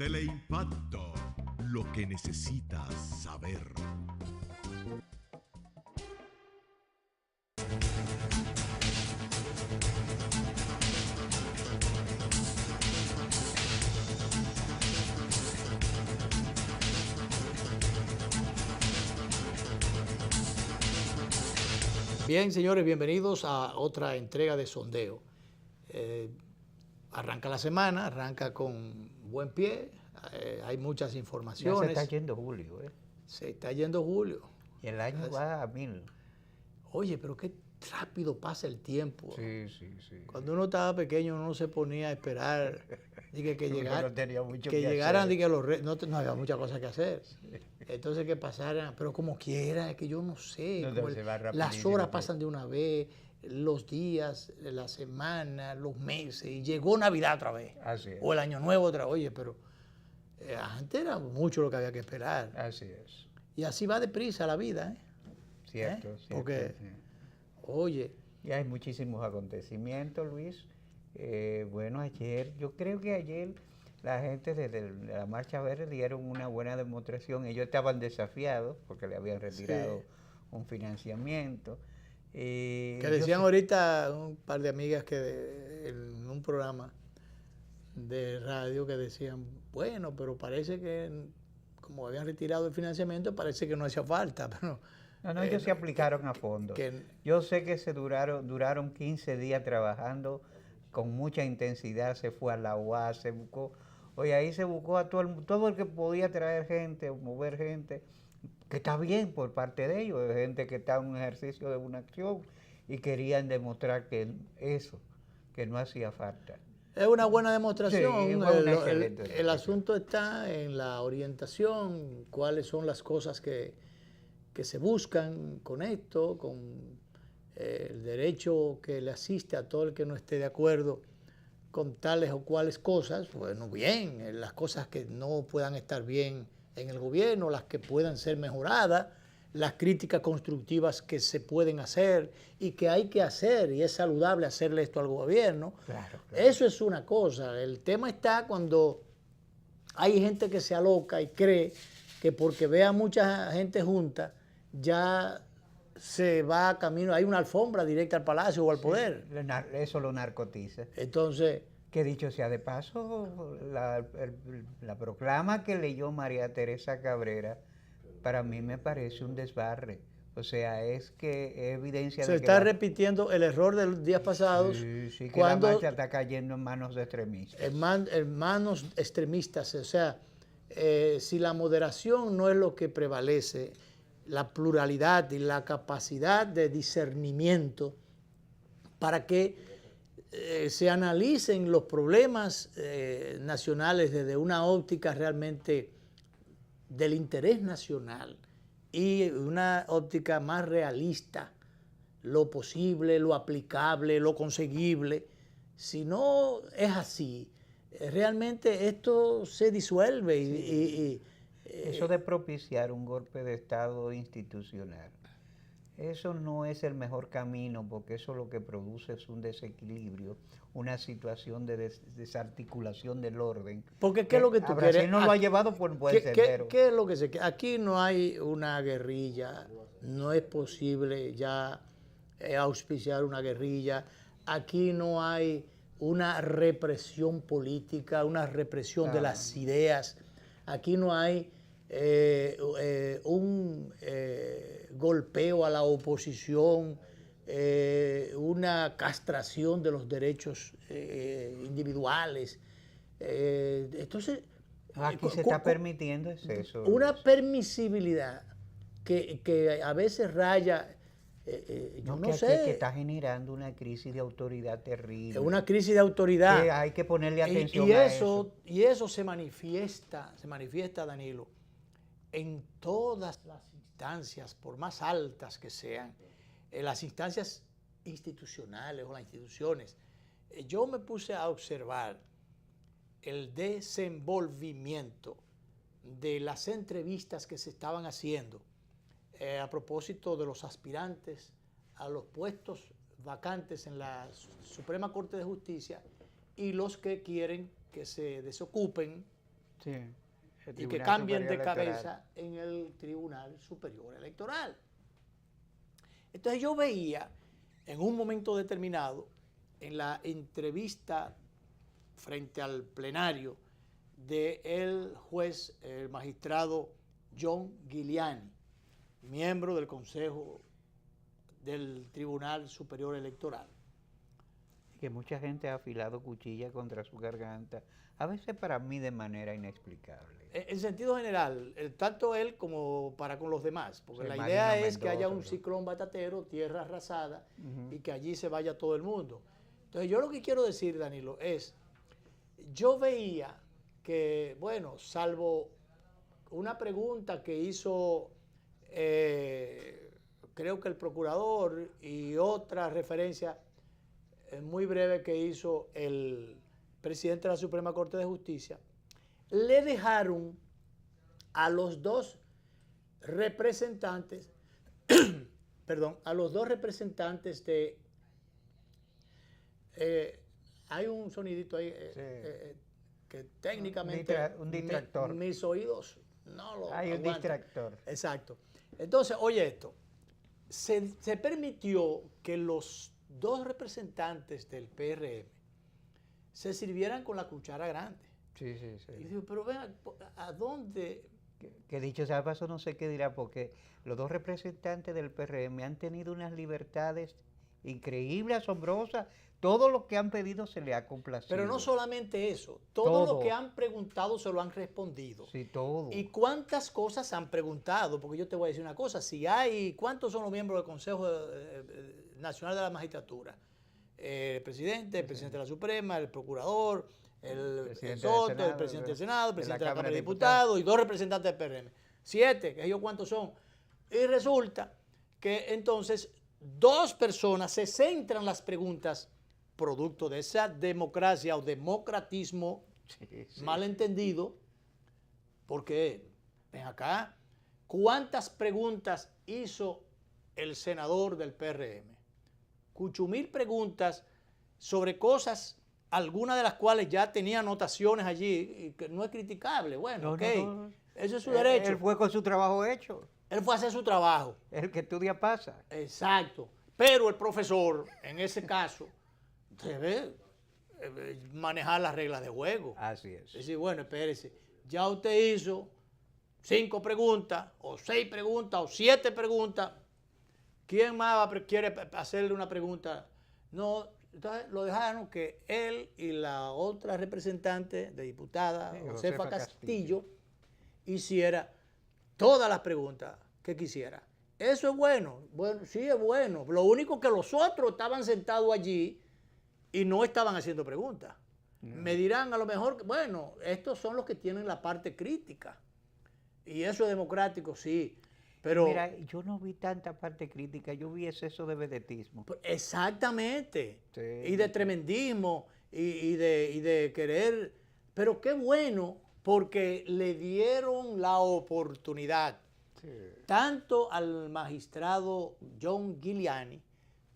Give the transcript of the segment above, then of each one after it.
Teleimpacto, lo que necesitas saber. Bien, señores, bienvenidos a otra entrega de Sondeo. Arranca la semana, arranca con buen pie, hay muchas informaciones. Ya se está yendo julio, ¿eh? Se está yendo julio. Y el año va a 1000. Oye, pero qué rápido pasa el tiempo. Sí. Cuando uno estaba pequeño, uno no se ponía a esperar que No tenía mucho que que llegaran, hacer. no había muchas cosas que hacer. Entonces que pasaran, pero como quiera, es que yo no sé. No, se va las rapidísimo, horas pasan de una vez, los días, la semana, los meses, y llegó Navidad otra vez. Así es. O el Año Nuevo otra vez. Oye, pero antes era mucho lo que había que esperar. Así es. Y así va deprisa la vida, ¿eh? Cierto. Porque, Sí. oye, Y hay muchísimos acontecimientos, Luis. Bueno, yo creo que ayer la gente desde la Marcha Verde dieron una buena demostración. Ellos estaban desafiados porque le habían retirado un financiamiento. Que decían ahorita un par de amigas en un programa de radio que decían, bueno, pero parece que como habían retirado el financiamiento, parece que no hacía falta. Pero, No, ellos se aplicaron a fondo. Yo sé que duraron 15 días trabajando con mucha intensidad. Se fue a la UAS, se buscó. Oye, ahí se buscó a todo el que podía traer gente, mover gente, que está bien por parte de ellos, gente que está en un ejercicio de una acción y querían demostrar que no hacía falta. Es una buena demostración. Sí, el asunto está en la orientación, cuáles son las cosas que se buscan con esto, con el derecho que le asiste a todo el que no esté de acuerdo con tales o cuales cosas. Bueno, bien, las cosas que no puedan estar bien en el gobierno, las que puedan ser mejoradas, las críticas constructivas que se pueden hacer y que hay que hacer, y es saludable hacerle esto al gobierno. Claro. Eso es una cosa. El tema está cuando hay gente que se aloca y cree que porque ve a mucha gente junta, ya se va a camino, hay una alfombra directa al palacio o al poder. Eso lo narcotiza. Entonces, que dicho sea de paso, la proclama que leyó María Teresa Cabrera, para mí me parece un desbarre. O sea, es evidencia se de que está repitiendo el error de los días pasados. Sí, que cuando la marcha está cayendo en manos de extremistas. En manos extremistas. O sea, si la moderación no es lo que prevalece, la pluralidad y la capacidad de discernimiento para que se analicen los problemas nacionales desde una óptica realmente del interés nacional y una óptica más realista, lo posible, lo aplicable, lo conseguible. Si no es así, realmente esto se disuelve. Eso de propiciar un golpe de Estado institucional, eso no es el mejor camino, porque eso lo que produce es un desequilibrio, una situación de desarticulación del orden. Porque ¿qué es lo que tú Brasil quieres? no lo ha llevado por buen sendero. ¿Qué es lo que se quiere? Aquí no hay una guerrilla, no es posible ya auspiciar una guerrilla. Aquí no hay una represión política, una represión de las ideas. Aquí no hay un golpeo a la oposición, una castración de los derechos individuales. Entonces, aquí se está permitiendo eso. Una permisibilidad que a veces raya, yo no sé. Que está generando una crisis de autoridad terrible. Una crisis de autoridad. Que hay que ponerle atención a eso. Y eso se manifiesta, Danilo, en todas las instancias, por más altas que sean, en las instancias institucionales o las instituciones. Yo me puse a observar el desenvolvimiento de las entrevistas que se estaban haciendo a propósito de los aspirantes a los puestos vacantes en la Suprema Corte de Justicia y los que quieren que se desocupen Sí, y que cambien de cabeza en el Tribunal Superior Electoral. Entonces yo veía en un momento determinado, en la entrevista frente al plenario del juez, el magistrado John Giuliani, miembro del Consejo del Tribunal Superior Electoral. Que mucha gente ha afilado cuchilla contra su garganta, a veces para mí de manera inexplicable. En sentido general, tanto él como para con los demás, porque sí, la idea es que haya un ciclón batatero, tierra arrasada, y que allí se vaya todo el mundo. Entonces yo lo que quiero decir, Danilo, es, yo veía que, bueno, salvo una pregunta que hizo, creo que el procurador, y otra referencia muy breve que hizo el presidente de la Suprema Corte de Justicia, le dejaron a los dos representantes, perdón, a los dos representantes de, hay un sonidito ahí que técnicamente un distractor. Mis oídos no lo hay aguantan. Un distractor. Exacto. Entonces, oye esto, se permitió que los dos representantes del PRM se sirvieran con la cuchara grande. Sí, sí, sí. Y digo, pero ven, ¿a dónde? Que dicho sea de paso, no sé qué dirá, porque los dos representantes del PRM han tenido unas libertades increíbles, asombrosas. Todo lo que han pedido se le ha complacido. Pero no solamente eso, todo lo que han preguntado se lo han respondido. Sí, todo. ¿Y cuántas cosas han preguntado? Porque yo te voy a decir una cosa, si hay, ¿cuántos son los miembros del Consejo Nacional de la Magistratura? El presidente de la Suprema, el procurador, el Soto, el presidente del Senado, el presidente de la Cámara de Diputados y dos representantes del PRM. 7, que ellos cuántos son. Y resulta que entonces dos personas se centran las preguntas producto de esa democracia o democratismo malentendido, porque, ven acá, ¿cuántas preguntas hizo el senador del PRM? 8,000 preguntas sobre cosas, algunas de las cuales ya tenía anotaciones allí, y que no es criticable. Bueno, no. Eso es su derecho. Él fue con su trabajo hecho. Él fue a hacer su trabajo. El que estudia pasa. Exacto. Pero el profesor, en ese caso, debe manejar las reglas de juego. Así es. Decir, bueno, espérese, ya usted hizo 5 preguntas, o 6 preguntas, o 7 preguntas. ¿Quién más quiere hacerle una pregunta? No, entonces lo dejaron que él y la otra representante de diputada, Josefa Castillo, hiciera todas las preguntas que quisiera. Eso es bueno. Bueno, sí es bueno. Lo único que los otros estaban sentados allí y no estaban haciendo preguntas. Me dirán a lo mejor, bueno, estos son los que tienen la parte crítica. Y eso es democrático, sí. Pero, mira, yo no vi tanta parte crítica, yo vi exceso de vedetismo. Exactamente. Sí. Y de tremendismo y de querer. Pero qué bueno, porque le dieron la oportunidad tanto al magistrado John Giuliani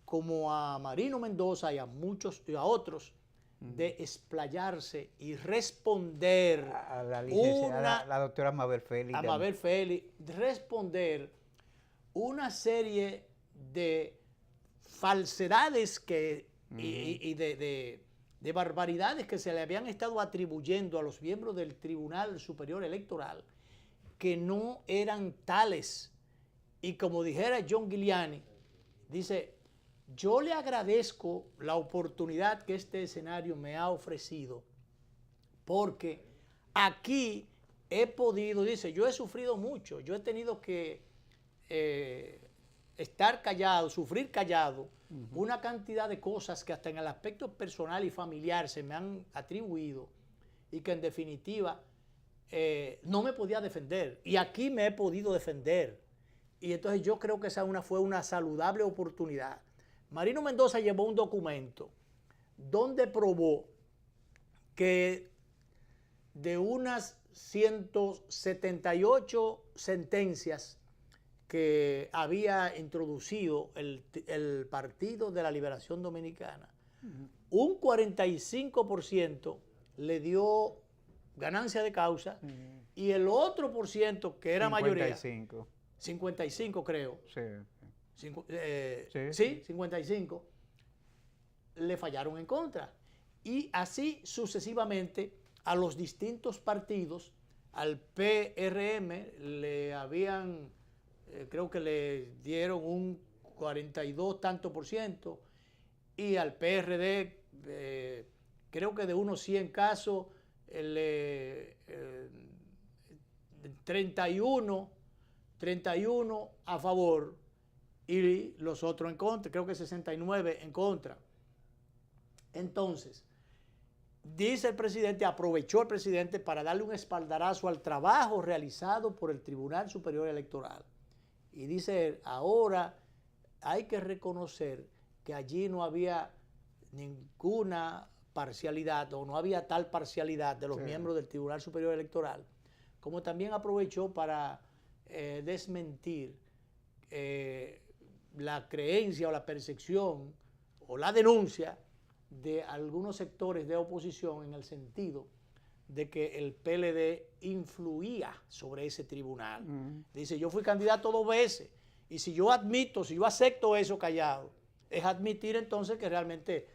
como a Marino Mendoza y a muchos y a otros de explayarse y responder a la licenciada, la doctora Mabel Félix. A Mabel Félix, responder una serie de falsedades que, y de barbaridades que se le habían estado atribuyendo a los miembros del Tribunal Superior Electoral, que no eran tales. Y como dijera John Giuliani, dice, yo le agradezco la oportunidad que este escenario me ha ofrecido, porque aquí he podido, dice, yo he sufrido mucho, yo he tenido que estar callado, sufrir callado, una cantidad de cosas que hasta en el aspecto personal y familiar se me han atribuido y que en definitiva no me podía defender. Y aquí me he podido defender. Y entonces yo creo que esa fue una saludable oportunidad. Marino Mendoza llevó un documento donde probó que de unas 178 sentencias que había introducido el Partido de la Liberación Dominicana, un 45% le dio ganancia de causa, y el otro por ciento, que era 55. mayoría, 55 creo, Sí. sí, 55, le fallaron en contra. Y así sucesivamente a los distintos partidos. Al PRM le habían, creo que le dieron un 42 tanto por ciento, y al PRD, creo que de unos 100 casos, 31 a favor y los otros en contra, creo que 69 en contra. Entonces, dice el presidente, aprovechó el presidente para darle un espaldarazo al trabajo realizado por el Tribunal Superior Electoral. Y dice, ahora hay que reconocer que allí no había ninguna parcialidad, o no había tal parcialidad de los miembros del Tribunal Superior Electoral, como también aprovechó para desmentir la creencia o la percepción o la denuncia de algunos sectores de oposición en el sentido de que el PLD influía sobre ese tribunal. Dice, yo fui candidato 2 veces, y si yo admito, si yo acepto eso callado, es admitir entonces que realmente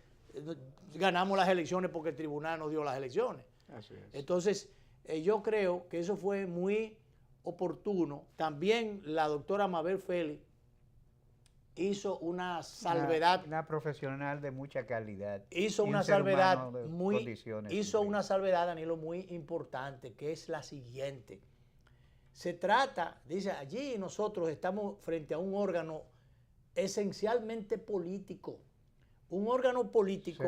ganamos las elecciones porque el tribunal nos dio las elecciones. Así es. Entonces, yo creo que eso fue muy oportuno. También la doctora Mabel Félix hizo una salvedad. Una profesional de mucha calidad. Hizo una salvedad Danilo, muy importante, que es la siguiente. Se trata, dice, allí nosotros estamos frente a un órgano esencialmente político. Un órgano político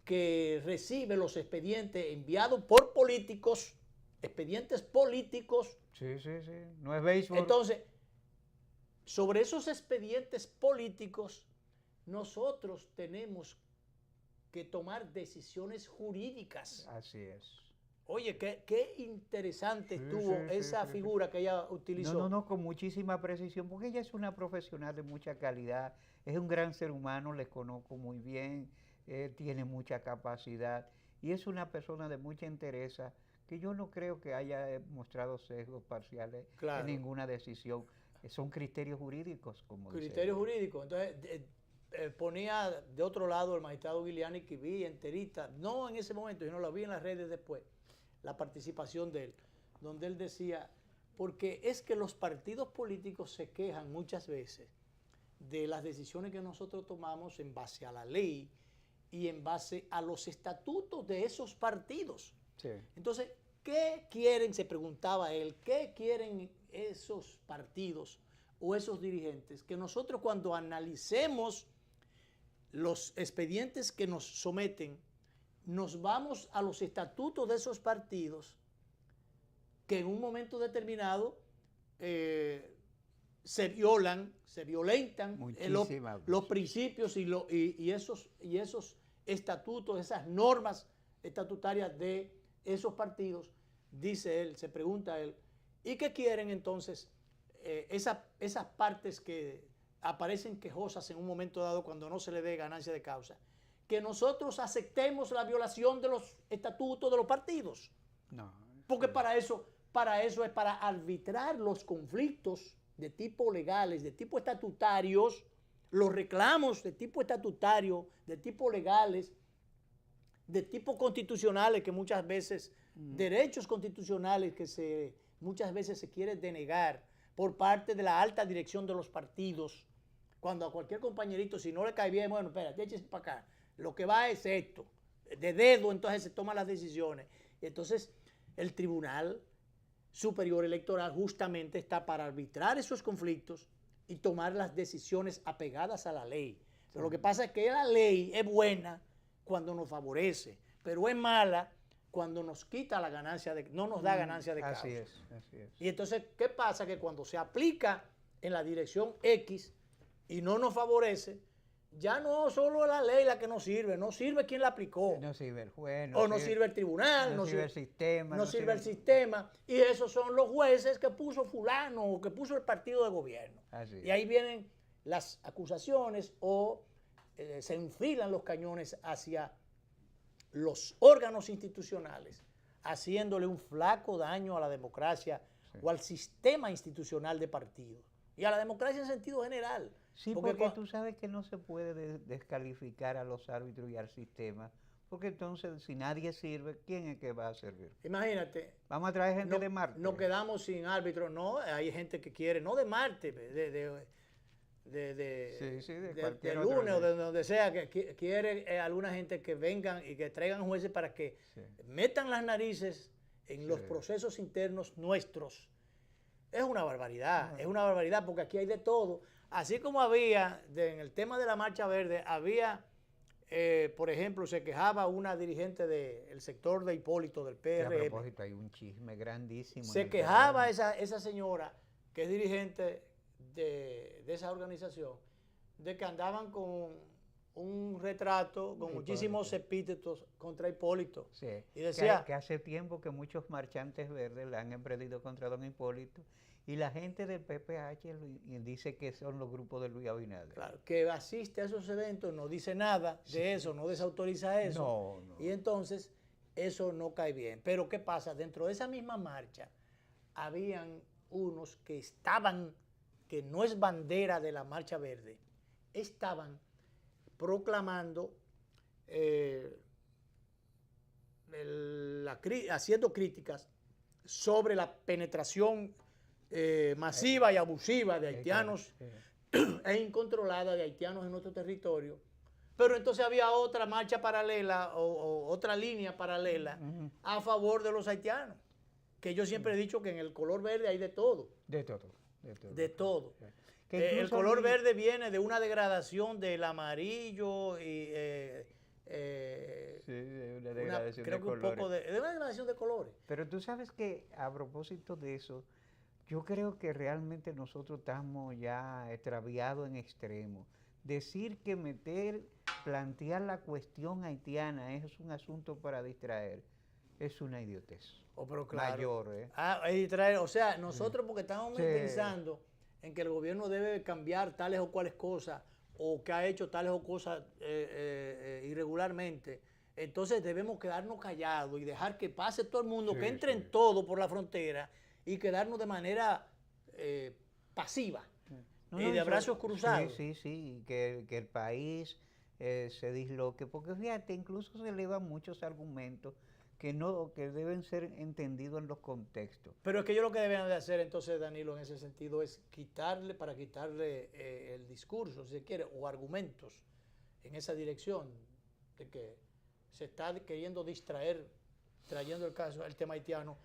que recibe los expedientes enviados por políticos, expedientes políticos. Sí. No es béisbol. Entonces, sobre esos expedientes políticos, nosotros tenemos que tomar decisiones jurídicas. Así es. Oye, qué interesante estuvo esa figura que ella utilizó. No, con muchísima precisión, porque ella es una profesional de mucha calidad, es un gran ser humano, les conozco muy bien, tiene mucha capacidad y es una persona de mucha entereza, que yo no creo que haya mostrado sesgos parciales en ninguna decisión. Son criterios jurídicos, como dice. Criterios jurídicos. Entonces, ponía de otro lado el magistrado Giuliani, que vi enterita, no en ese momento, yo no la vi en las redes después, la participación de él, donde él decía, porque es que los partidos políticos se quejan muchas veces de las decisiones que nosotros tomamos en base a la ley y en base a los estatutos de esos partidos. Sí. Entonces, ¿qué quieren? Se preguntaba él, ¿qué quieren esos partidos o esos dirigentes? Que nosotros, cuando analicemos los expedientes que nos someten, nos vamos a los estatutos de esos partidos que en un momento determinado se violentan los principios y esos estatutos, esas normas estatutarias de esos partidos. Dice él, se pregunta él, ¿y qué quieren entonces esas partes que aparecen quejosas en un momento dado cuando no se le dé ganancia de causa? Que nosotros aceptemos la violación de los estatutos de los partidos. No. Porque para eso es para arbitrar los conflictos de tipo legales, de tipo estatutarios, los reclamos de tipo estatutario, de tipo legales, de tipo constitucionales, que muchas veces, derechos constitucionales que muchas veces se quiere denegar por parte de la alta dirección de los partidos. Cuando a cualquier compañerito, si no le cae bien, bueno, espérate, échese para acá. Lo que va es esto. De dedo, entonces se toman las decisiones. Y entonces, el Tribunal Superior Electoral justamente está para arbitrar esos conflictos y tomar las decisiones apegadas a la ley. Pero lo que pasa es que la ley es buena cuando nos favorece, pero es mala cuando nos quita la ganancia, no nos da ganancia de causa. Así es. Y entonces, ¿qué pasa? Que cuando se aplica en la dirección X y no nos favorece, ya no solo la ley la que nos sirve, no sirve quien la aplicó. No sirve el juez. No sirve el tribunal. No sirve el sistema. No sirve el sistema. Y esos son los jueces que puso fulano o que puso el partido de gobierno. Y ahí vienen las acusaciones o se enfilan los cañones hacia los órganos institucionales, haciéndole un flaco daño a la democracia o al sistema institucional de partidos y a la democracia en sentido general. Sí, porque tú sabes que no se puede descalificar a los árbitros y al sistema, porque entonces si nadie sirve, ¿quién es que va a servir? Imagínate. Vamos a traer gente de Marte. No quedamos sin árbitros, no, hay gente que quiere, no de Marte, de lunes o de donde sea, que quiere alguna gente que vengan y que traigan jueces para que metan las narices en los procesos internos nuestros. Es una barbaridad, porque aquí hay de todo. Así como había, en el tema de la Marcha Verde, había, por ejemplo, se quejaba una dirigente del sector de Hipólito, del PRM. A propósito, hay un chisme grandísimo. Se quejaba esa señora, que es dirigente de esa organización, de que andaban con un retrato con muchísimos epítetos contra Hipólito. Sí, y decía que hace tiempo que muchos marchantes verdes le han emprendido contra don Hipólito y la gente del PPH dice que son los grupos de Luis Abinader. Claro, que asiste a esos eventos, no dice nada de eso, no desautoriza eso. No. Y entonces eso no cae bien. Pero ¿qué pasa? Dentro de esa misma marcha habían unos que estaban, que no es bandera de la Marcha Verde, estaban proclamando, haciendo críticas sobre la penetración masiva y abusiva de haitianos e incontrolada de haitianos en nuestro territorio. Pero entonces había otra marcha paralela o otra línea paralela a favor de los haitianos, que yo siempre he dicho que en el color verde hay de todo. De todo. El color verde viene de una degradación del amarillo y de una degradación de colores. Un poco de una degradación de colores. Pero tú sabes que a propósito de eso, yo creo que realmente nosotros estamos ya extraviados en extremo. Decir que plantear la cuestión haitiana es un asunto para distraer, es una idiotez. Pero claro. Mayor, ¿eh? Distraer, o sea, nosotros porque estamos pensando en que el gobierno debe cambiar tales o cuales cosas, o que ha hecho tales o cosas irregularmente, entonces debemos quedarnos callados y dejar que pase todo el mundo, que entren todo por la frontera y quedarnos de manera pasiva, de brazos cruzados. Sí, que el país se disloque, porque fíjate, incluso se elevan muchos argumentos que deben ser entendidos en los contextos. Pero es que ellos lo que deben de hacer entonces, Danilo, en ese sentido es quitarle el discurso, si se quiere, o argumentos en esa dirección de que se está queriendo distraer, trayendo el tema haitiano.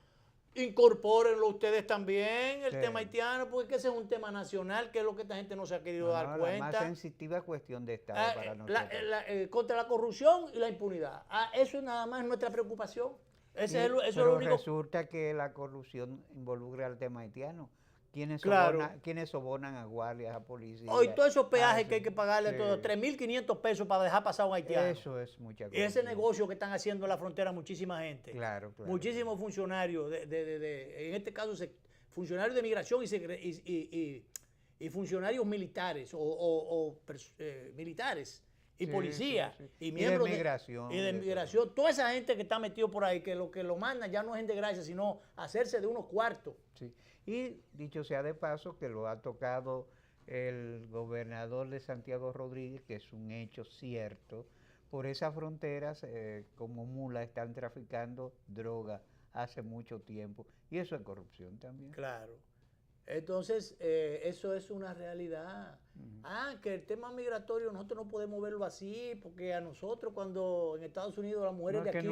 Incorpórenlo ustedes también, el tema haitiano, porque ese es un tema nacional, que es lo que esta gente no se ha querido dar cuenta. La más sensitiva cuestión de Estado para nosotros. Contra la corrupción y la impunidad. Eso nada más es nuestra preocupación. Eso es lo único. Resulta que la corrupción involucra al tema haitiano. ¿Quiénes sobornan a guardias, a policías? Hoy todos esos peajes que hay que pagarle, todos 3.500 pesos para dejar pasar a un haitiano. Eso es mucha cosa. Y ese negocio que están haciendo en la frontera muchísima gente. Claro. Muchísimos funcionarios, en este caso funcionarios de migración y funcionarios militares militares y policías y miembros de migración. Toda esa gente que está metido por ahí, que lo mandan ya no es gente de gracia, sino hacerse de unos cuartos. Sí. Y dicho sea de paso que lo ha tocado el gobernador de Santiago Rodríguez, que es un hecho cierto, por esas fronteras como mula están traficando droga hace mucho tiempo, y eso es corrupción también. Claro. Entonces, eso es una realidad. Que el tema migratorio nosotros no podemos verlo así, porque a nosotros cuando en Estados Unidos las mujeres de aquí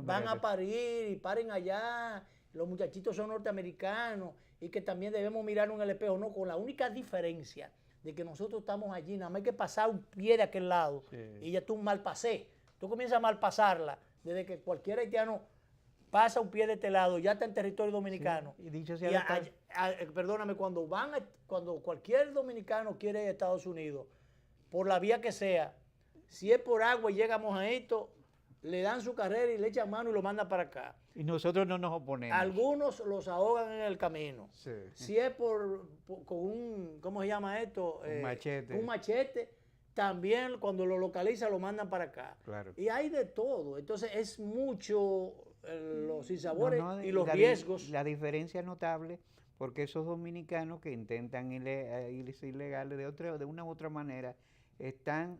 van a parir y paren allá, los muchachitos son norteamericanos, y que también debemos mirarnos en el espejo, no, con la única diferencia de que nosotros estamos allí, nada más hay que pasar un pie de aquel lado, y ya tú malpasé. Tú comienzas a malpasarla desde que cualquier haitiano pasa un pie de este lado, ya está en territorio dominicano. Sí, y dicho sea perdóname, cuando cualquier dominicano quiere ir a Estados Unidos, por la vía que sea, si es por agua y llega a Mojadito, le dan su carrera y le echan mano y lo mandan para acá. Y nosotros no nos oponemos. Algunos los ahogan en el camino. Sí. Si es con un, ¿cómo se llama esto? Un machete. Un machete, también cuando lo localizan lo mandan para acá. Claro. Y hay de todo. Entonces es mucho los sinsabores y los la riesgos. La diferencia notable, porque esos dominicanos que intentan irse ilegales de una u otra manera,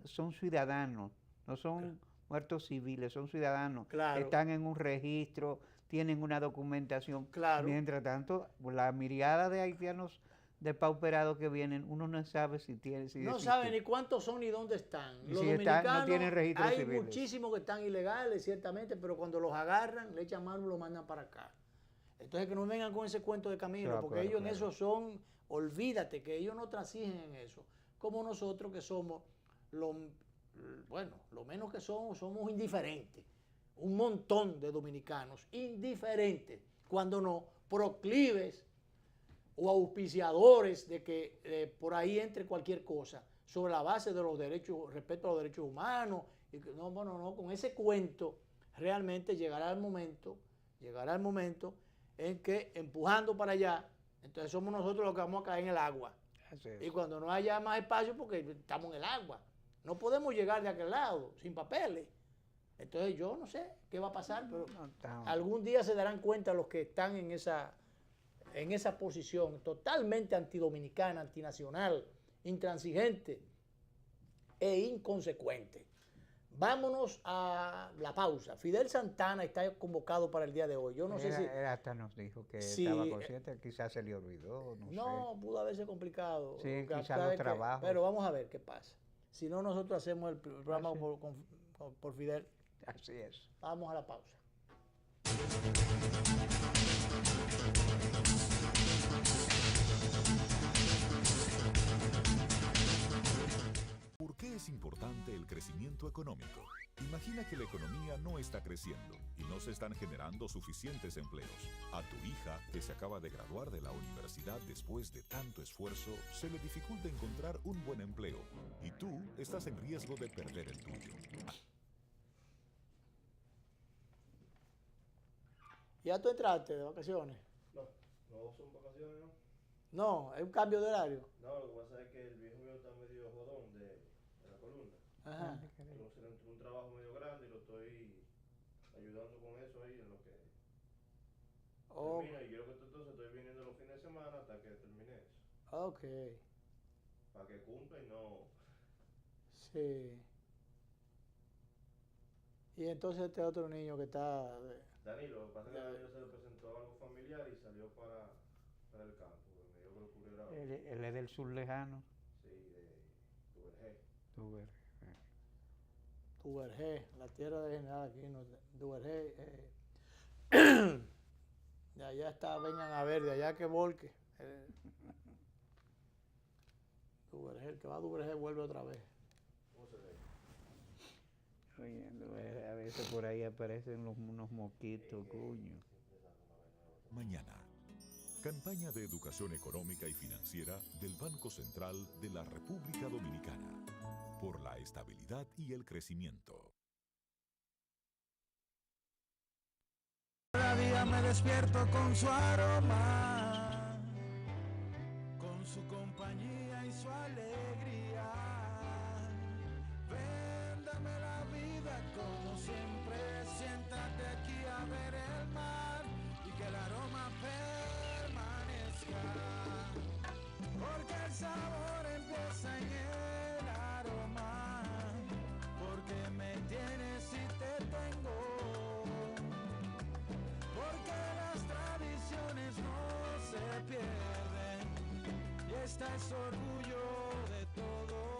son ciudadanos, no son muertos civiles, son ciudadanos, Claro. Están en un registro, tienen una documentación. Claro. Mientras tanto, la miriada de haitianos depauperados que vienen, uno no sabe si tiene... No sabe ni cuántos son ni dónde están. Los si dominicanos, no tienen registros hay civiles. Muchísimos que están ilegales, ciertamente, pero cuando los agarran, le echan mano y lo mandan para acá. Entonces que no vengan con ese cuento de camino, Claro, porque ellos claro. en eso son, olvídate que ellos no transigen en eso. Como nosotros que somos, lo menos que somos indiferentes. Un montón de dominicanos indiferentes, cuando no proclives o auspiciadores de que por ahí entre cualquier cosa sobre la base de los derechos, respeto a los derechos humanos. Y que, no, con ese cuento realmente llegará el momento en que empujando para allá, entonces somos nosotros los que vamos a caer en el agua. Y cuando no haya más espacio, porque estamos en el agua, no podemos llegar de aquel lado sin papeles. Entonces yo no sé qué va a pasar, pero algún día se darán cuenta los que están en esa posición totalmente antidominicana, antinacional, intransigente e inconsecuente. Vámonos a la pausa. Fidel Santana está convocado para el día de hoy. Yo no sé si... Él hasta nos dijo que estaba consciente, quizás se le olvidó, no sé. Pudo haberse complicado. Sí, quizás los trabajos. Pero vamos a ver qué pasa. Si no, nosotros hacemos el programa por Fidel. Así es. Vamos a la pausa. ¿Por qué es importante el crecimiento económico? Imagina que la economía no está creciendo y no se están generando suficientes empleos. A tu hija, que se acaba de graduar de la universidad después de tanto esfuerzo, se le dificulta encontrar un buen empleo y tú estás en riesgo de perder el tuyo. ¿Ya tú entraste de vacaciones? No son vacaciones, ¿no? No, es un cambio de horario. No, lo que pasa es que el viejo mío está medio jodón de la columna. Ajá. Entonces le entró un trabajo medio grande y lo estoy ayudando con eso ahí en lo que termina. Y yo creo que entonces estoy viniendo los fines de semana hasta que termine eso. Ok. Para que cumpla y no... Sí. Y entonces este otro niño que está... Danilo, lo que pasa es que a Danilo se le presentó algo familiar y salió para el campo. Me dijo que lo cubriera. Él es del sur lejano. Sí, de Duvergé. Duvergé, la tierra de general aquí, no, Duvergé. De allá está, vengan a ver, de allá que volque. Duvergé, el que va a Duvergé vuelve otra vez. ¿Cómo se ve? Oye, a veces por ahí aparecen unos mosquitos, coño. Mañana, campaña de educación económica y financiera del Banco Central de la República Dominicana, por la estabilidad y el crecimiento. Cada día me despierto con su aroma, con su compañía y su alegría. Véndame la vida como siempre, siéntate aquí a ver el mar y que el aroma permanezca. Porque el sabor empieza en el aroma, porque me tienes y te tengo. Porque las tradiciones no se pierden y esta es orgullo de todos.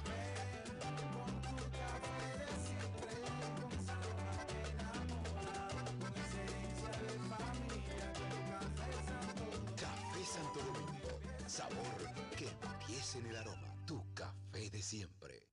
Ven con tu café de siempre, con sabor que enamora, con esencia de familia, con Café Santo Domingo. Café Santo Domingo, sabor que empieza en el aroma. Tu café de siempre.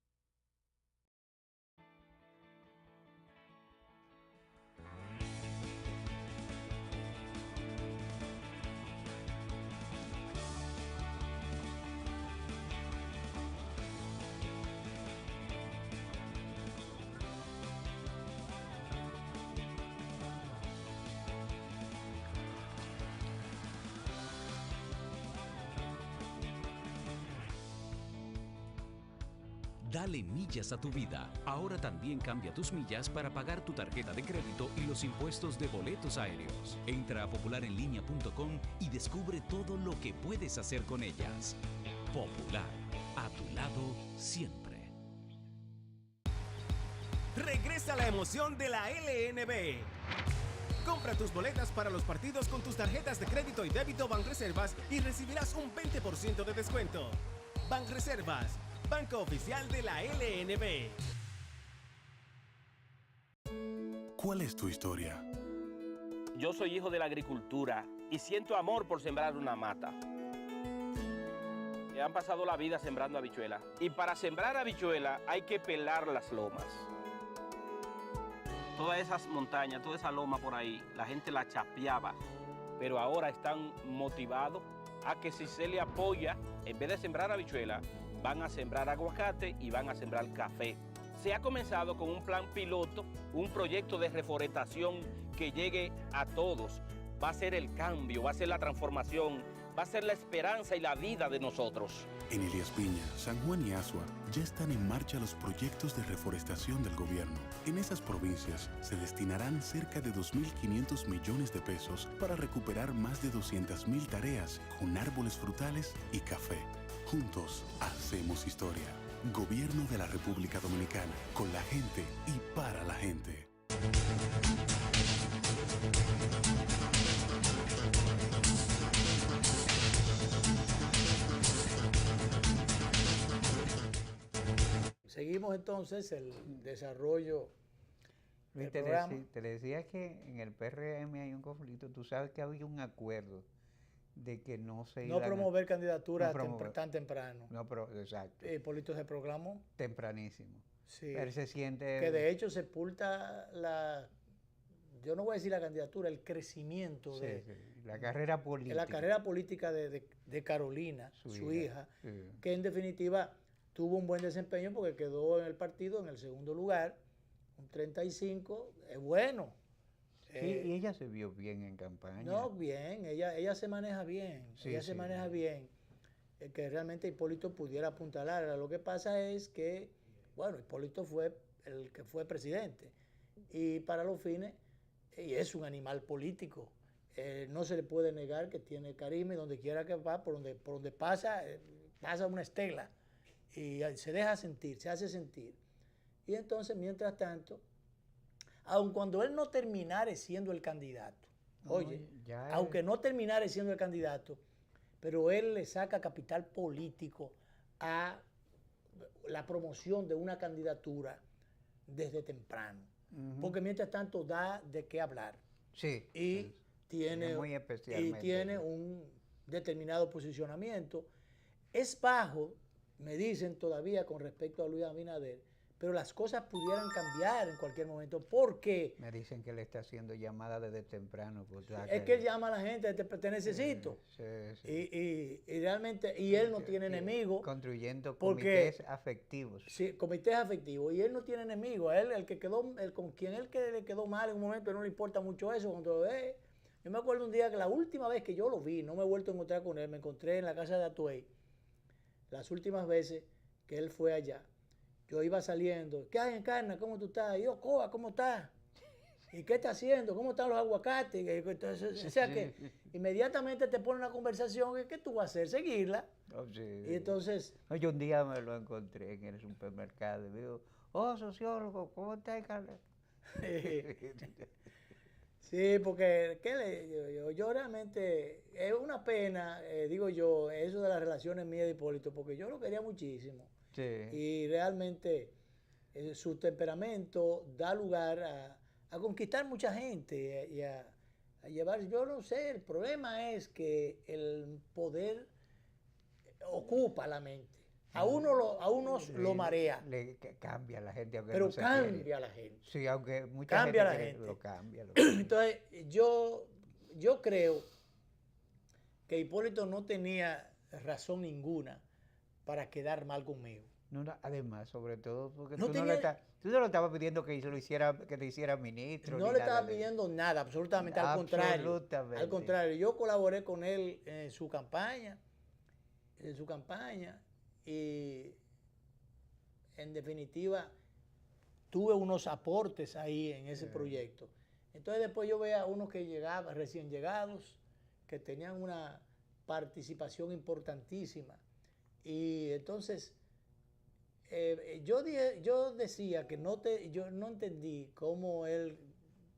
Dale millas a tu vida. Ahora también cambia tus millas para pagar tu tarjeta de crédito y los impuestos de boletos aéreos. Entra a popularenlinea.com y descubre todo lo que puedes hacer con ellas. Popular, a tu lado siempre. Regresa la emoción de la LNB. Compra tus boletas para los partidos con tus tarjetas de crédito y débito Banreservas y recibirás un 20% de descuento. Banreservas, banco oficial de la LNB. ¿Cuál es tu historia? Yo soy hijo de la agricultura y siento amor por sembrar una mata. Han pasado la vida sembrando habichuelas. Y para sembrar habichuelas hay que pelar las lomas. Todas esas montañas, toda esa loma por ahí, la gente la chapeaba. Pero ahora están motivados a que si se le apoya, en vez de sembrar habichuelas, van a sembrar aguacate y van a sembrar café. Se ha comenzado con un plan piloto, un proyecto de reforestación que llegue a todos. Va a ser el cambio, va a ser la transformación, va a ser la esperanza y la vida de nosotros. En Elías Piña, San Juan y Asua ya están en marcha los proyectos de reforestación del gobierno. En esas provincias se destinarán cerca de 2.500 millones de pesos para recuperar más de 200.000 tareas con árboles frutales y café. Juntos hacemos historia. Gobierno de la República Dominicana, con la gente y para la gente. Seguimos entonces el desarrollo del Te programa. decía que en el PRM hay un conflicto. Tú sabes que había un acuerdo de que no se No promover candidaturas tan temprano. No, pero exacto. Hipólito se proclamó. Tempranísimo. Sí. Pero se siente... Que de hecho sepulta la... Yo no voy a decir la candidatura, el crecimiento sí, de... Sí. La carrera política. La carrera política de Carolina, su hija sí. Que en definitiva tuvo un buen desempeño porque quedó en el partido en el segundo lugar, un 35, es bueno. Y ella se vio bien en campaña. No, bien, ella se maneja bien, sí, ella se maneja bien, que realmente Hipólito pudiera apuntalar. Lo que pasa es que, bueno, Hipólito fue el que fue presidente y para los fines, y es un animal político, no se le puede negar que tiene carisma y donde quiera que va, por donde pasa, pasa una estela y se deja sentir, se hace sentir. Y entonces, mientras tanto, aun cuando él no terminare siendo el candidato, aunque no terminare siendo el candidato, pero él le saca capital político a la promoción de una candidatura desde temprano. Porque mientras tanto da de qué hablar. Sí. Y tiene un determinado posicionamiento. Es bajo, me dicen todavía con respecto a Luis Abinader, pero las cosas pudieran cambiar en cualquier momento. ¿Por qué? Me dicen que le está haciendo llamadas desde temprano. Es que él llama a la gente, te necesito. Sí. Y realmente, y él no tiene enemigos. Construyendo comités afectivos. Sí, comités afectivos. Y él no tiene enemigos. Él, con quien él le quedó mal en un momento, no le importa mucho eso. Cuando lo ve. Yo me acuerdo un día que la última vez que yo lo vi, no me he vuelto a encontrar con él, me encontré en la casa de Atuey. Las últimas veces que él fue allá. Yo iba saliendo, ¿qué hay, Encarna? ¿Cómo tú estás? Y yo, Coa, ¿cómo estás? ¿Y qué está haciendo? ¿Cómo están los aguacates? Entonces, o sea que inmediatamente te pone una conversación, ¿qué tú vas a hacer? Seguirla. Y entonces... Yo un día me lo encontré en el supermercado y me digo, sociólogo, ¿cómo estás, Encarna? Sí, porque yo realmente, es una pena, digo yo, eso de las relaciones mías de Hipólito, porque yo lo quería muchísimo. Sí. Y realmente su temperamento da lugar a conquistar mucha gente y a llevar, yo no sé, el problema es que el poder ocupa la mente. A unos lo marea. Le cambia a la gente, aunque pero no se cambia quiere. a la gente. Sí, aunque mucha cambia gente a la gente. lo cambia. Entonces, yo creo que Hipólito no tenía razón ninguna para quedar mal conmigo. No, además, sobre todo, porque tú no le estabas pidiendo que te hiciera ministro. No le estaba pidiendo nada, absolutamente, al contrario. Al contrario, yo colaboré con él en su campaña, y en definitiva, tuve unos aportes ahí en ese proyecto. Entonces después yo veía a unos que llegaban, recién llegados, que tenían una participación importantísima. Y entonces yo decía que yo no entendí cómo él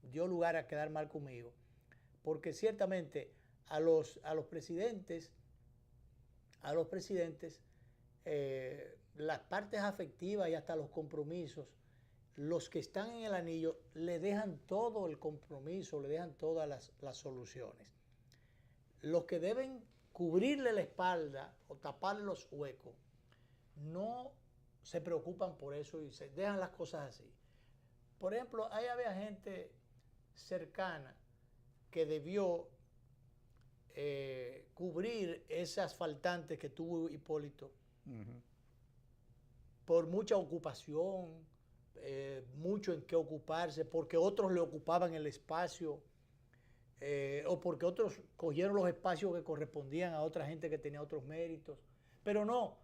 dio lugar a quedar mal conmigo, porque ciertamente a los presidentes, las partes afectivas y hasta los compromisos, los que están en el anillo le dejan todo el compromiso, le dejan todas las soluciones. Los que deben cubrirle la espalda o taparle los huecos no se preocupan por eso y se dejan las cosas así. Por ejemplo, ahí había gente cercana que debió cubrir esas faltantes que tuvo Hipólito por mucha ocupación, mucho en qué ocuparse, porque otros le ocupaban el espacio o porque otros cogieron los espacios que correspondían a otra gente que tenía otros méritos. Pero no,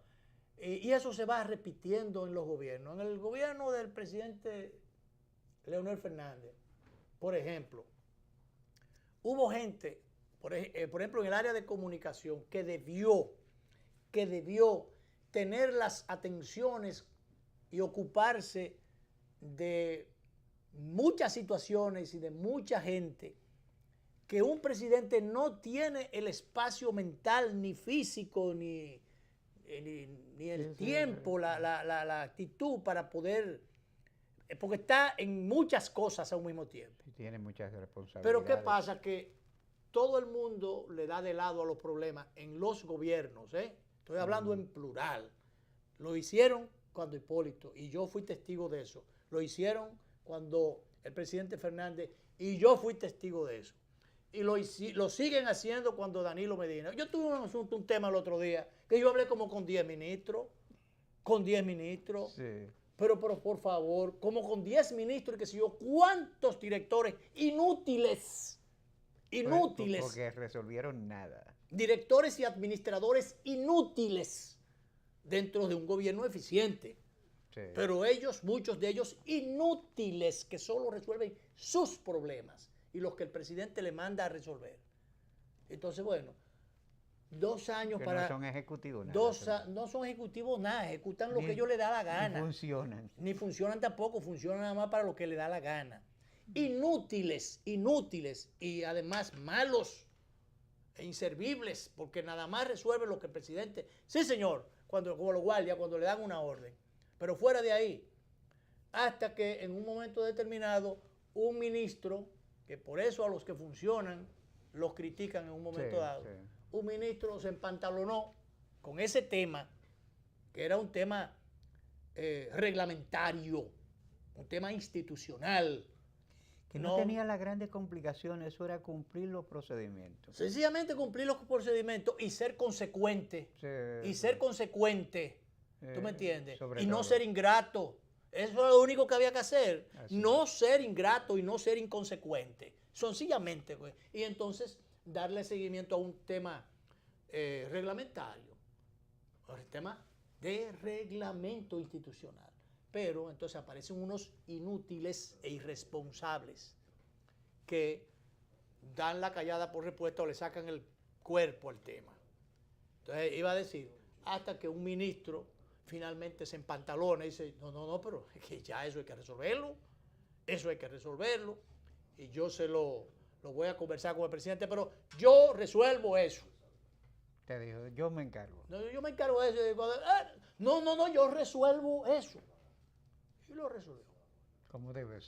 y eso se va repitiendo en los gobiernos. En el gobierno del presidente Leonel Fernández, por ejemplo, hubo gente, por ejemplo, en el área de comunicación, que debió tener las atenciones y ocuparse de muchas situaciones y de mucha gente que un presidente no tiene el espacio mental, ni físico, ni el tiempo, la actitud para poder, porque está en muchas cosas a un mismo tiempo. Y tiene muchas responsabilidades. Pero ¿qué pasa? Que todo el mundo le da de lado a los problemas en los gobiernos, Estoy hablando en plural. Lo hicieron cuando Hipólito, y yo fui testigo de eso. Lo hicieron cuando el presidente Fernández, y yo fui testigo de eso. Y lo siguen haciendo cuando Danilo Medina. Yo tuve un tema el otro día, que yo hablé como con 10 ministros. Sí. Pero por favor, como con 10 ministros y qué sé yo, ¿cuántos directores inútiles? Porque resolvieron nada. Directores y administradores inútiles dentro de un gobierno eficiente. Sí. Pero muchos de ellos inútiles, que solo resuelven sus problemas y los que el presidente le manda a resolver. Entonces, bueno, 2 años que para... no son ejecutivos nada. No son ejecutivos nada, ejecutan lo que ellos les da la gana. Ni funcionan Tampoco, funcionan nada más para lo que le da la gana. Inútiles, y además malos e inservibles, porque nada más resuelven lo que el presidente... Sí, señor, como los guardias, cuando le dan una orden. Pero fuera de ahí, hasta que en un momento determinado, un ministro, que por eso a los que funcionan los critican en un momento dado, un ministro se empantalonó con ese tema, que era un tema reglamentario, un tema institucional. Que no tenía las grandes complicaciones, eso era cumplir los procedimientos. Sencillamente cumplir los procedimientos y ser consecuente. ¿Tú me entiendes? Y no ser ingrato. Eso es lo único que había que hacer. No ser ingrato y no ser inconsecuente. Sencillamente. Pues. Y entonces darle seguimiento a un tema reglamentario. Un tema de reglamento institucional. Pero entonces aparecen unos inútiles e irresponsables que dan la callada por respuesta o le sacan el cuerpo al tema. Entonces iba a decir, hasta que un ministro finalmente se empantalona y dice, no, pero es que ya eso hay que resolverlo, y yo lo voy a conversar con el presidente, pero yo resuelvo eso. Te dijo, yo me encargo. No, yo me encargo de eso. No, yo resuelvo eso. Y lo resolvió. Como debe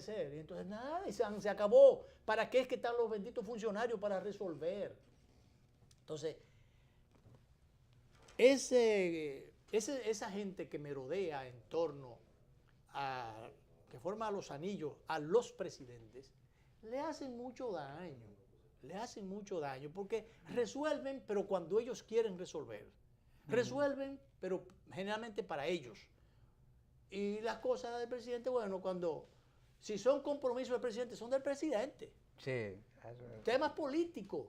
ser. Y entonces nada, y se acabó. ¿Para qué es que están los benditos funcionarios? Para resolver. Entonces, esa gente que merodea en torno a, que forma los anillos a los presidentes, le hacen mucho daño. Porque resuelven, pero cuando ellos quieren resolver. Resuelven, pero generalmente para ellos. Y las cosas del presidente, bueno, si son compromisos del presidente, son del presidente. Sí. Temas políticos,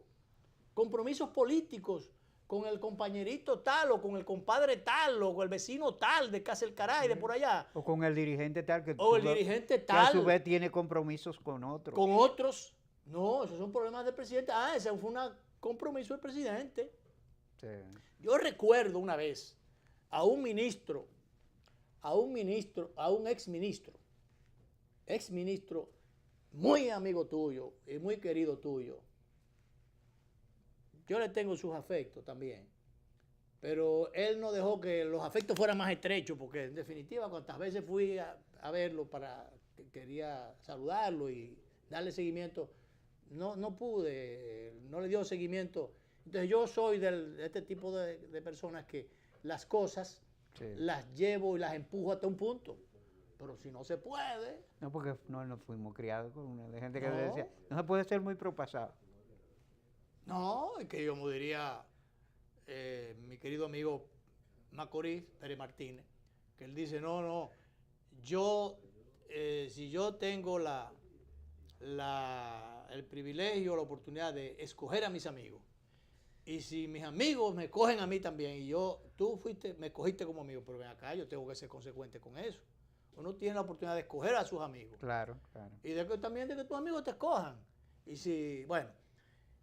compromisos políticos, con el compañerito tal, o con el compadre tal, o con el vecino tal de Casa El Caray, de por allá. O con el dirigente tal, que, o el dirigente que tal. a su vez tiene compromisos con otros. Con otros. No, esos son problemas del presidente. Ese fue un compromiso del presidente. Sí. Yo recuerdo una vez a un exministro, muy amigo tuyo y muy querido tuyo. Yo le tengo sus afectos también, pero él no dejó que los afectos fueran más estrechos, porque en definitiva cuantas veces fui a verlo quería saludarlo y darle seguimiento, no pude, no le dio seguimiento. Entonces yo soy de este tipo de personas que las cosas las llevo y las empujo hasta un punto. Pero si no se puede. No, porque no nos fuimos criados con una gente que decía, no se puede ser muy propasado. No, es que yo me diría mi querido amigo Macorís Pérez Martínez, que él dice, no, yo, si yo tengo el privilegio, la oportunidad de escoger a mis amigos, y si mis amigos me cogen a mí también, y tú me cogiste como amigo, pero ven acá, yo tengo que ser consecuente con eso. Uno tiene la oportunidad de escoger a sus amigos. Claro. Y también de que tus amigos te escojan. Y si, bueno,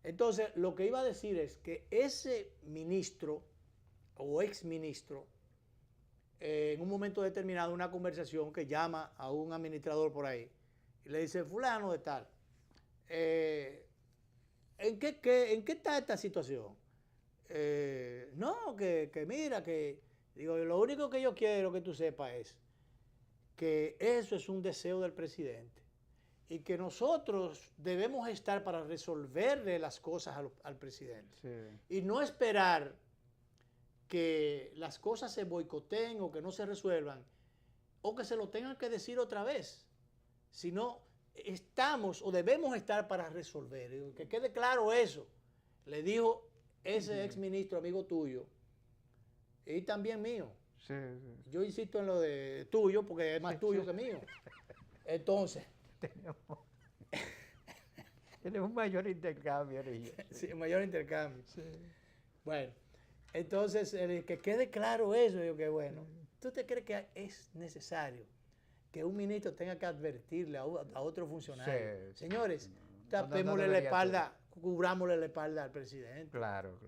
entonces lo que iba a decir es que ese ministro o exministro, en un momento determinado, una conversación que llama a un administrador por ahí y le dice, fulano de tal, ¿en qué está esta situación? No, que mira, digo, lo único que yo quiero que tú sepas es que eso es un deseo del presidente y que nosotros debemos estar para resolverle las cosas al presidente. Sí. Y no esperar que las cosas se boicoteen o que no se resuelvan o que se lo tengan que decir otra vez, sino estamos o debemos estar para resolver. Que quede claro eso, le dijo ese exministro amigo tuyo y también mío. Sí. Yo insisto en lo de tuyo porque es más tuyo que mío. Entonces. Tenemos un mayor intercambio. Sí, mayor intercambio. Sí. Bueno, entonces que quede claro eso, digo que bueno. ¿Tú te crees que es necesario que un ministro tenga que advertirle a otro funcionario? Sí. Señores, tapémosle la espalda, cubrámosle la espalda al presidente. Claro.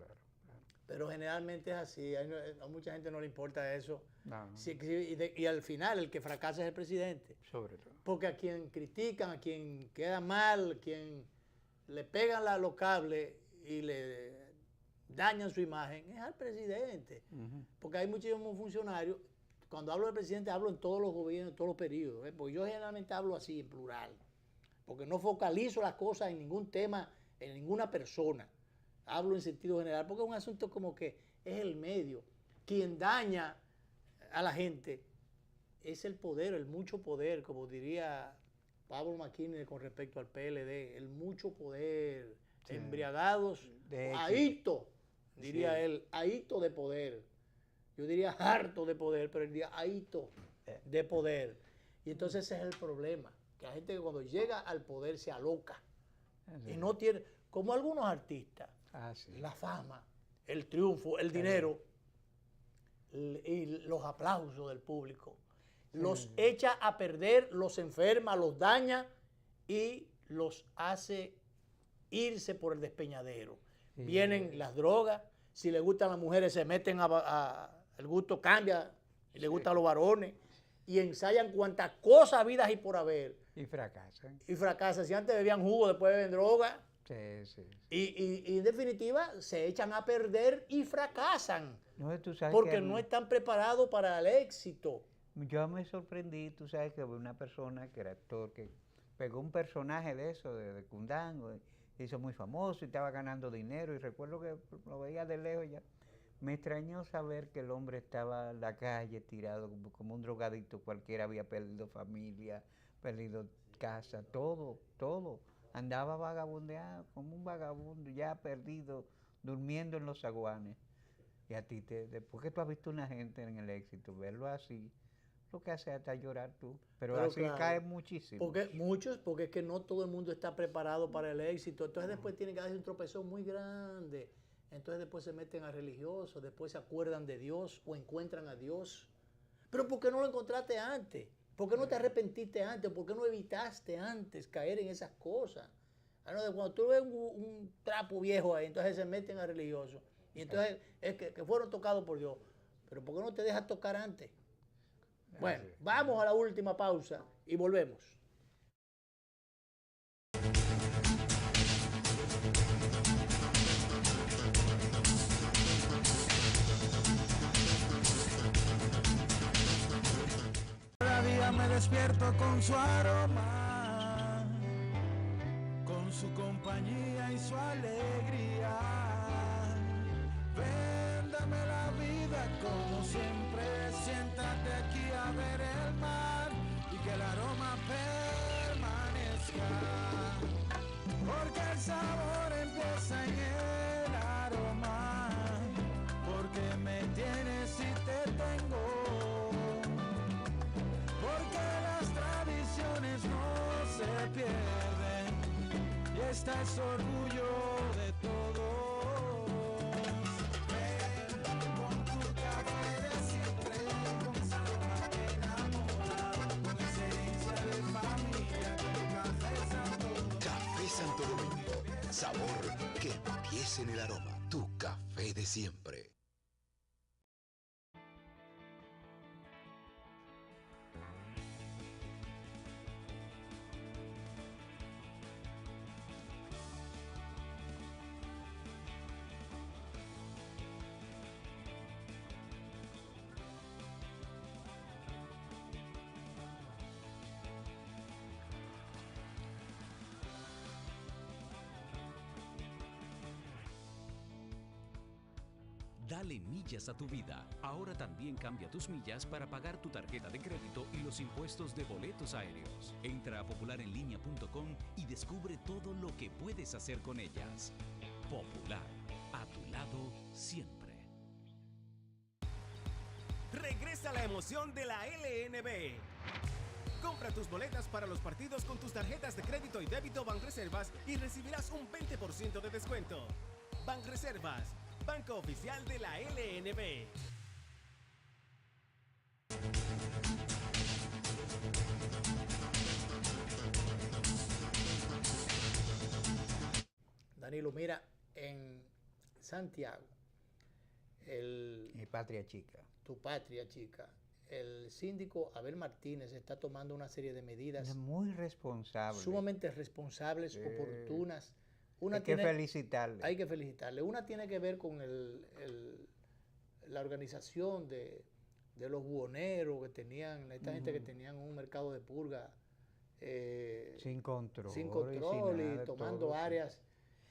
Pero generalmente es así, a mucha gente no le importa eso. No. Y al final el que fracasa es el presidente. Sobre todo. Porque a quien critican, a quien queda mal, a quien le pegan los cables y le dañan su imagen, es al presidente. Porque hay muchísimos funcionarios, cuando hablo del presidente hablo en todos los gobiernos, en todos los periodos, porque yo generalmente hablo así, en plural. Porque no focalizo las cosas en ningún tema, en ninguna persona. Hablo en sentido general, porque es un asunto como que es el medio. Quien daña a la gente es el poder, el mucho poder, como diría Pablo McKinney con respecto al PLD, el mucho poder, sí. Embriagados, ahito, diría él, ahito de poder. Yo diría harto de poder, pero él diría ahito de poder. Y entonces ese es el problema, que la gente cuando llega al poder se aloca y no tiene, como algunos artistas, la fama, el triunfo, el dinero y los aplausos del público. Los echa a perder, los enferma, los daña y los hace irse por el despeñadero. Vienen las drogas, si les gustan las mujeres se meten el gusto cambia, y les gustan los varones y ensayan cuantas cosas vidas y por haber. Y fracasan. Si antes bebían jugo, después beben droga. Sí. Y en definitiva se echan a perder y fracasan. No, tú sabes porque no están preparados para el éxito. Yo me sorprendí, tú sabes que una persona que era actor, que pegó un personaje de eso, de Cundango, hizo muy famoso y estaba ganando dinero, y recuerdo que lo veía de lejos ya. Me extrañó saber que el hombre estaba en la calle tirado como un drogadicto cualquiera, había perdido familia, perdido casa, todo. Andaba vagabundeado, como un vagabundo, ya perdido, durmiendo en los zaguanes. Y a ti, después que tú has visto una gente en el éxito, verlo así, lo que hace hasta llorar tú. Pero así claro, cae muchísimo. Porque es que no todo el mundo está preparado para el éxito. Entonces después tiene que darse un tropezón muy grande entonces después se meten a religiosos, después se acuerdan de Dios o encuentran a Dios. Pero ¿por qué no lo encontraste antes? ¿Por qué no te arrepentiste antes? ¿Por qué no evitaste antes caer en esas cosas? Cuando tú ves un trapo viejo ahí, entonces se meten a religiosos. Y entonces es que fueron tocados por Dios. Pero ¿por qué no te dejas tocar antes? Bueno, vamos a la última pausa y volvemos. Cada día me despierto con su aroma, con su compañía y su alegría. Véndame la vida como siempre, siéntate aquí a ver el mar y que el aroma permanezca. Porque el sabor empieza en el aroma, porque me tienes y te tengo. Porque las tradiciones no se pierden y esta es orgullo de todos. Ven con tu café de siempre, con sabor que enamora, con esencia de familia, con Café Santo Domingo. Café Santo Domingo. Sabor que empiece en el aroma. Tu café de siempre. Dale millas a tu vida. Ahora también cambia tus millas para pagar tu tarjeta de crédito y los impuestos de boletos aéreos. Entra a popularenlinea.com y descubre todo lo que puedes hacer con ellas. Popular, a tu lado siempre. Regresa la emoción de la LNB. Compra tus boletas para los partidos con tus tarjetas de crédito y débito Banreservas y recibirás un 20% de descuento. Banreservas, banco oficial de la LNB. Danilo, mira, en Santiago, Mi patria chica. Tu patria chica, el síndico Abel Martínez está tomando una serie de medidas muy responsables, sumamente responsables, oportunas. Hay que felicitarle. Hay que felicitarle. Una tiene que ver con la organización de los buhoneros que tenían, esta gente que tenían un mercado de purga sin control y tomando áreas.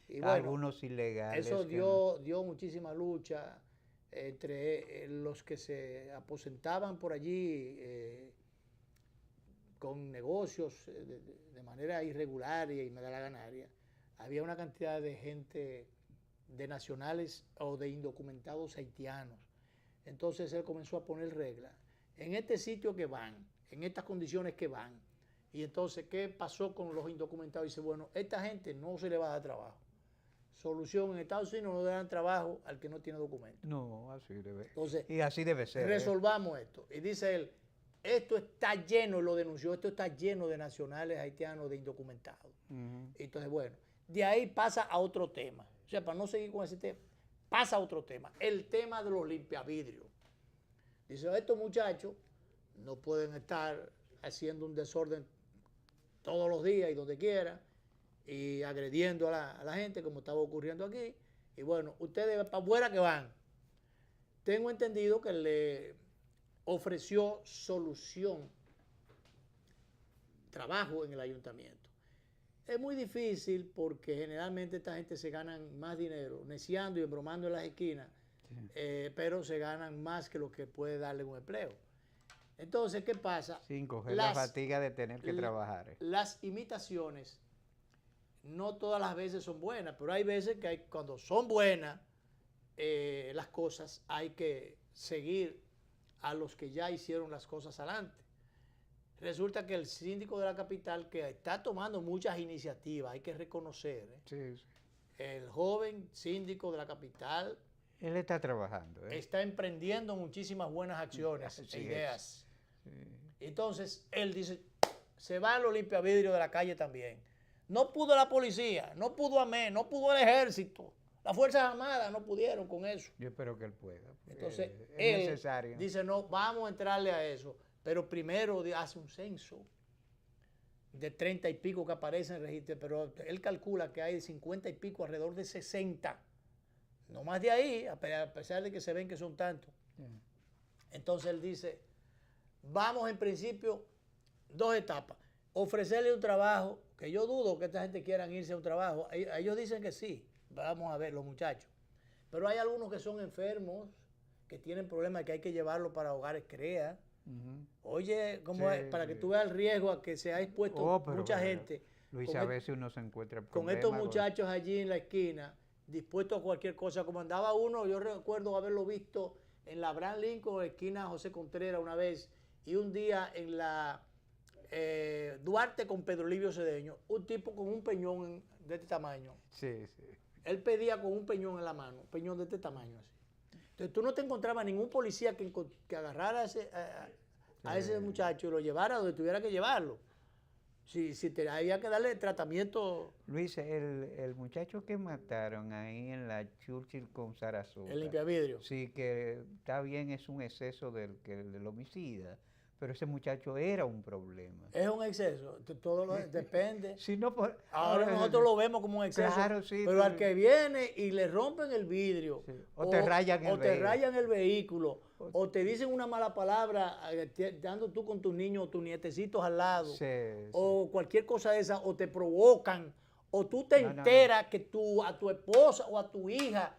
Y bueno, algunos ilegales. Eso dio muchísima lucha entre los que se aposentaban por allí con negocios de manera irregular y me da la ganaria. Había una cantidad de gente, de nacionales o de indocumentados haitianos. Entonces él comenzó a poner reglas. En este sitio que van, en estas condiciones que van. Y entonces, ¿qué pasó con los indocumentados? Dice, bueno, esta gente no se le va a dar trabajo. Solución, en Estados Unidos no le dan trabajo al que no tiene documento. No, así debe. Entonces, y así debe ser. Resolvamos esto. Y dice él, esto está lleno, lo denunció, esto está lleno de nacionales haitianos, de indocumentados. Entonces, bueno, de ahí pasa a otro tema. O sea, para no seguir con ese tema, pasa a otro tema. El tema de los limpiavidrios. Dice, estos muchachos no pueden estar haciendo un desorden todos los días y donde quiera y agrediendo a la gente como estaba ocurriendo aquí. Y bueno, ustedes para afuera que van. Tengo entendido que le ofreció solución, trabajo en el ayuntamiento. Es muy difícil porque generalmente esta gente se ganan más dinero neciando y embromando en las esquinas, pero se ganan más que lo que puede darle un empleo. Entonces, ¿qué pasa? Sin coger la fatiga de tener que trabajar. Las imitaciones no todas las veces son buenas, pero hay veces que cuando son buenas las cosas hay que seguir a los que ya hicieron las cosas adelante. Resulta que el síndico de la capital, que está tomando muchas iniciativas, hay que reconocer, el joven síndico de la capital. Él está trabajando. Está emprendiendo muchísimas buenas acciones e ideas. Sí. Entonces, él dice, se va a los limpiavidrios de la calle también. No pudo la policía, no pudo AME, no pudo el ejército. Las Fuerzas Armadas no pudieron con eso. Yo espero que él pueda. Entonces, es él necesario. Dice, no, vamos a entrarle a eso. Pero primero hace un censo de 30 y pico que aparecen en el registro, pero él calcula que hay 50 y pico, alrededor de 60. No más de ahí, a pesar de que se ven que son tantos. Entonces él dice, vamos en principio, 2 etapas. Ofrecerle un trabajo, que yo dudo que esta gente quieran irse a un trabajo. Ellos dicen que sí, vamos a ver, los muchachos. Pero hay algunos que son enfermos, que tienen problemas, que hay que llevarlos para hogares CREA. Oye, ¿cómo es? Para que tú veas el riesgo a que se ha expuesto mucha gente. Luis, a veces uno se encuentra con estos muchachos allí en la esquina, dispuestos a cualquier cosa. Como andaba uno, yo recuerdo haberlo visto en la Abraham Lincoln, esquina José Contreras una vez, y un día en la Duarte con Pedro Livio Cedeño, un tipo con un peñón de este tamaño. Sí. Él pedía con un peñón en la mano, un peñón de este tamaño así. Entonces tú no te encontrabas ningún policía que agarrara a ese muchacho y lo llevara donde tuviera que llevarlo. Si había que darle tratamiento. Luis, el muchacho que mataron ahí en la Churchill con Sarasota. El limpiavidrio. Sí, que está bien, es un exceso del homicida. Pero ese muchacho era un problema. Es un exceso, todo depende. Si no, ahora nosotros lo vemos como un exceso, claro, sí, pero al que viene y le rompen el vidrio, sí. o te rayan el vehículo, o te dicen una mala palabra, dando tú con tus niños o tus nietecitos al lado, o cualquier cosa de esa, o te provocan, o tú te enteras que a tu esposa o a tu hija,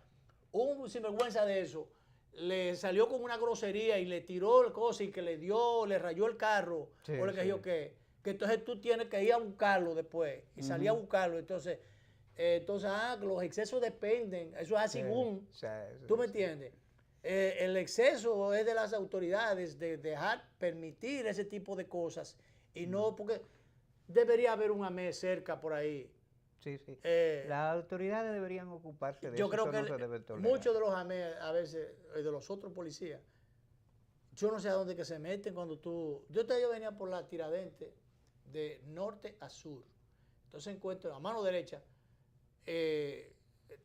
un sinvergüenza de eso, le salió con una grosería y le tiró el cosa y que le rayó el carro, o le que que entonces tú tienes que ir a buscarlo después y salir a buscarlo. Entonces los excesos dependen, eso es así, ¿tú me entiendes? El exceso es de las autoridades de permitir ese tipo de cosas y no, porque debería haber un AME cerca por ahí. Sí. Las autoridades deberían ocuparse de eso. Yo creo que muchos de los AME, a veces, de los otros policías, yo no sé a dónde que se meten cuando tú... Yo venía por la Tiradentes de norte a sur. Entonces encuentro a mano derecha,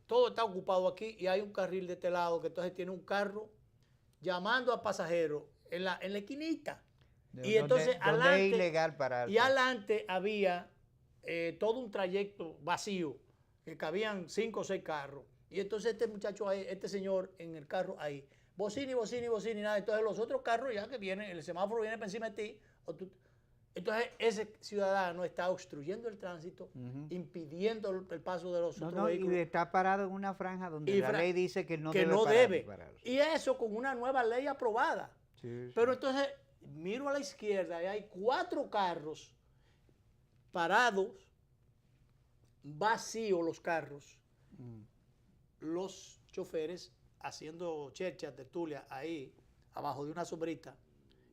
todo está ocupado aquí y hay un carril de este lado que entonces tiene un carro llamando a pasajeros en la esquinita. Y entonces adelante, es ilegal parar. Y adelante había... todo un trayecto vacío, que cabían 5 o 6 carros. Y entonces este muchacho ahí, este señor en el carro ahí, bocina y nada. Entonces los otros carros ya que vienen, el semáforo viene por encima de ti. Entonces ese ciudadano está obstruyendo el tránsito, impidiendo el paso de los otros vehículos. Y está parado en una franja donde la ley dice que no debe parar. Y eso con una nueva ley aprobada. Sí. Pero entonces miro a la izquierda y hay 4 carros parados, vacíos los carros, los choferes haciendo cherchas, tertulias ahí, abajo de una sombrita,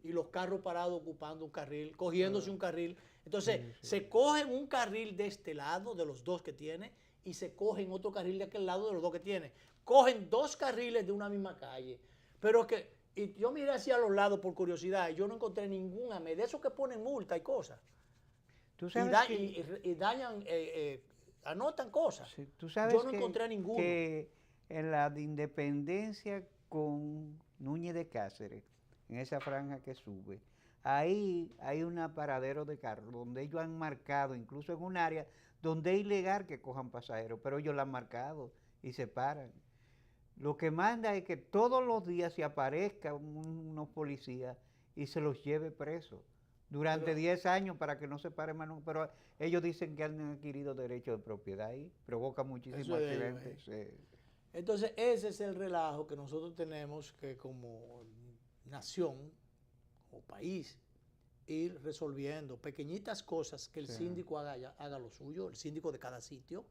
y los carros parados ocupando un carril, cogiéndose un carril. Entonces, se cogen un carril de este lado, de los 2 que tiene, y se cogen otro carril de aquel lado de los 2 que tiene. Cogen 2 carriles de una misma calle. Pero y yo miré hacia los lados por curiosidad, y yo no encontré ningún AME, de esos que ponen multa y cosas. ¿Tú sabes y dañan, anotan cosas. Sí, ¿tú sabes yo no encontré ninguno. Que en la de Independencia con Núñez de Cáceres, en esa franja que sube, ahí hay un paradero de carros donde ellos han marcado, incluso en un área donde es ilegal que cojan pasajeros, pero ellos la han marcado y se paran. Lo que manda es que todos los días se aparezcan unos policías y se los lleve presos. Durante 10 años para que no se pare más, pero ellos dicen que han adquirido derechos de propiedad ahí, provoca muchísimos accidentes. Entonces ese es el relajo que nosotros tenemos que como nación o país ir resolviendo pequeñitas cosas que el síndico haga lo suyo, el síndico de cada sitio,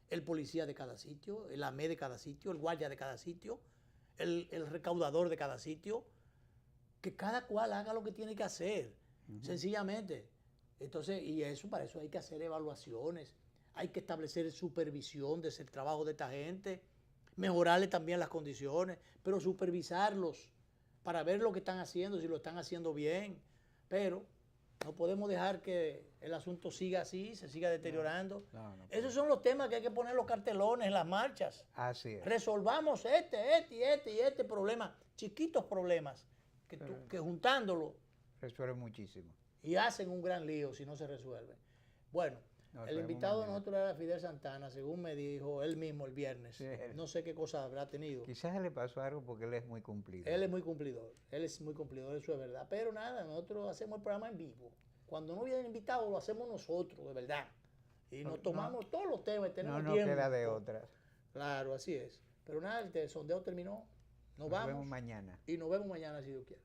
el policía de cada sitio, el AME de cada sitio, el guardia de cada sitio, el recaudador de cada sitio, que cada cual haga lo que tiene que hacer. Sencillamente. Entonces, para eso hay que hacer evaluaciones, hay que establecer supervisión del trabajo de esta gente, mejorarle también las condiciones, pero supervisarlos para ver lo que están haciendo, si lo están haciendo bien. Pero no podemos dejar que el asunto siga así, se siga deteriorando. Esos son los temas que hay que poner los cartelones en las marchas. Así es. Resolvamos este problema, chiquitos problemas, que juntándolo resuelve muchísimo. Y hacen un gran lío si no se resuelven. Bueno, el invitado de nosotros era Fidel Santana, según me dijo él mismo el viernes. Sí. No sé qué cosa habrá tenido. Quizás le pasó algo porque él es muy cumplidor. Él es muy cumplidor, eso es verdad. Pero nada, nosotros hacemos el programa en vivo. Cuando no vienen invitados, lo hacemos nosotros, de verdad. Y nos tomamos todos los temas y tenemos tiempo. No queda de otras. Claro, así es. Pero nada, el sondeo terminó. Nos vamos vemos mañana. Y nos vemos mañana si Dios quiere.